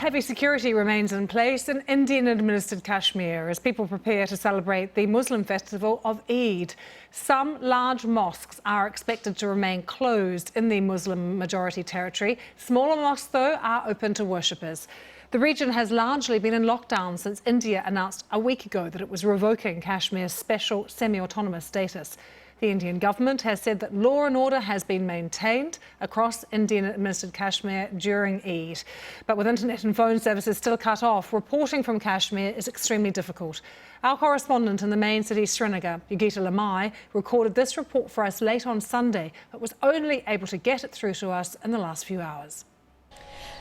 Heavy security remains in place in Indian-administered Kashmir as people prepare to celebrate the Muslim festival of Eid. Some large mosques are expected to remain closed in the Muslim-majority territory. Smaller mosques, though, are open to worshippers. The region has largely been in lockdown since India announced a week ago that it was revoking Kashmir's special semi-autonomous status. The Indian government has said that law and order has been maintained across Indian-administered Kashmir during Eid. But with internet and phone services still cut off, reporting from Kashmir is extremely difficult. Our correspondent in the main city, Srinagar, Lamai, recorded this report for us late on Sunday, but was only able to get it through to us in the last few hours.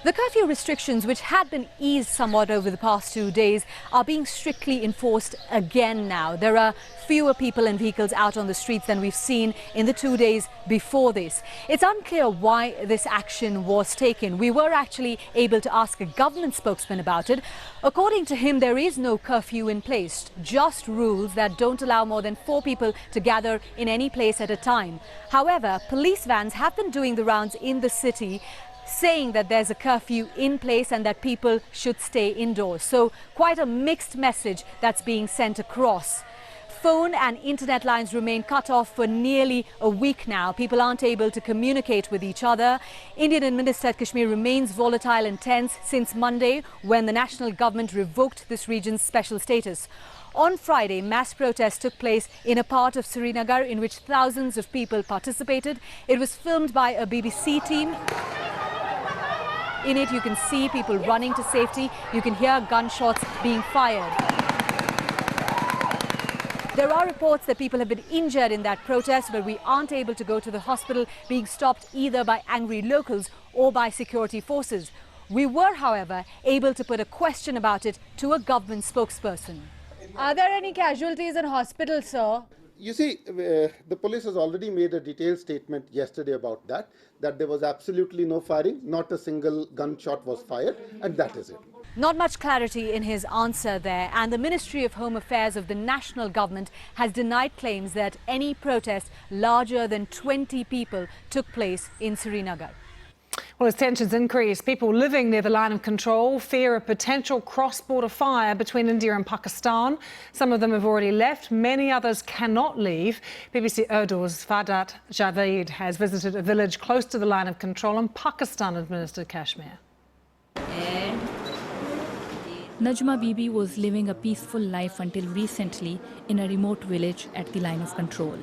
The curfew restrictions, which had been eased somewhat over the past 2 days, are being strictly enforced again now. There are fewer people and vehicles out on the streets than we've seen in the 2 days before this. It's unclear why this action was taken. We were actually able to ask a government spokesman about it. According to him, there is no curfew in place, just rules that don't allow more than 4 people to gather in any place at a time. However, police vans have been doing the rounds in the city, saying that there's a curfew in place and that people should stay indoors. So quite a mixed message that's being sent across. Phone and internet lines remain cut off for nearly a week now. People aren't able to communicate with each other. Indian-administered Kashmir remains volatile and tense since Monday, when the national government revoked this region's special status. On Friday, mass protests took place in a part of Srinagar in which thousands of people participated. It was filmed by a BBC team. In it, you can see people running to safety. You can hear gunshots being fired. There are reports that people have been injured in that protest, but we aren't able to go to the hospital, being stopped either by angry locals or by security forces. We were, however, able to put a question about it to a government spokesperson. Are there any casualties in hospitals, sir? You see, the police has already made a detailed statement yesterday about that there was absolutely no firing, not a single gunshot was fired, and that is it. Not much clarity in his answer there, and the Ministry of Home Affairs of the national government has denied claims that any protest larger than 20 people took place in Srinagar. Well, as tensions increase, people living near the line of control fear a potential cross-border fire between India and Pakistan. Some of them have already left. Many others cannot leave. BBC Urdu's Fadat Javed has visited a village close to the line of control in Pakistan-administered Kashmir. Najma Bibi was living a peaceful life until recently in a remote village at the line of control.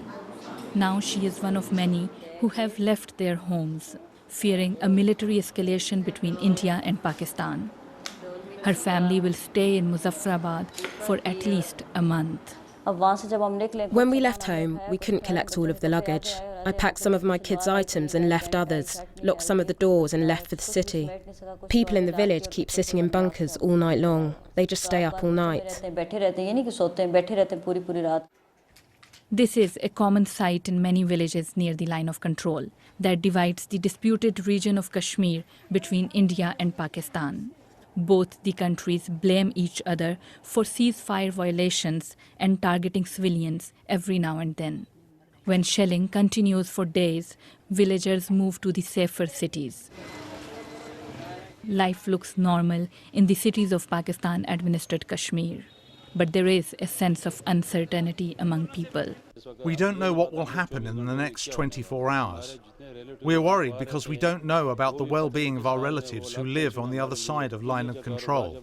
Now she is one of many who have left their homes, fearing a military escalation between India and Pakistan. Her family will stay in Muzaffarabad for at least a month. When we left home, we couldn't collect all of the luggage. I packed some of my kids' items and left others, locked some of the doors and left for the city. People in the village keep sitting in bunkers all night long. They just stay up all night. This is a common sight in many villages near the line of control that divides the disputed region of Kashmir between India and Pakistan. Both the countries blame each other for ceasefire violations and targeting civilians every now and then. When shelling continues for days, villagers move to the safer cities. Life looks normal in the cities of Pakistan-administered Kashmir, but there is a sense of uncertainty among people. We don't know what will happen in the next 24 hours. We are worried because we don't know about the well-being of our relatives who live on the other side of line of control.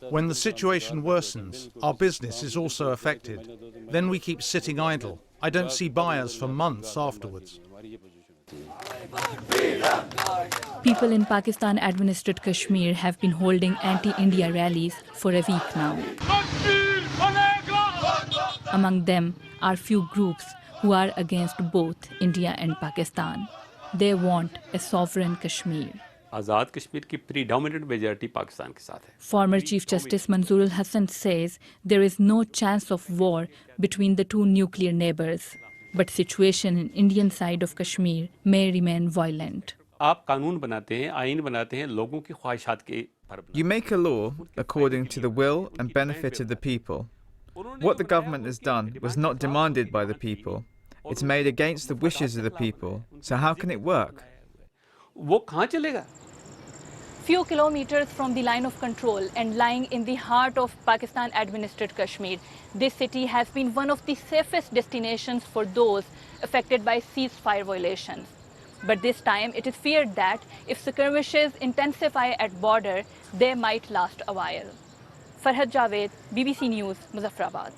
When the situation worsens, our business is also affected. Then we keep sitting idle. I don't see buyers for months afterwards. People in Pakistan-administered Kashmir have been holding anti-India rallies for a week now. Among them are few groups who are against both India and Pakistan. They want a sovereign Kashmir. Azad Kashmir की predominant majority Pakistan के साथ है. Former Chief Justice Manzoor al-Hassan says there is no chance of war between the two nuclear neighbors, but situation in Indian side of Kashmir may remain violent. आप कानून बनाते हैं, आईन बनाते हैं लोगों की ख्वाहिशात के पर. You make a law according to the will and benefit of the people. What the government has done was not demanded by the people. It's made against the wishes of the people. So how can it work? वो कहाँ चलेगा? Few kilometers from the line of control and lying in the heart of Pakistan-administered Kashmir, this city has been one of the safest destinations for those affected by ceasefire violations. But this time, it is feared that if skirmishes intensify at border, they might last a while. Farhad Javed, BBC News, Muzaffarabad.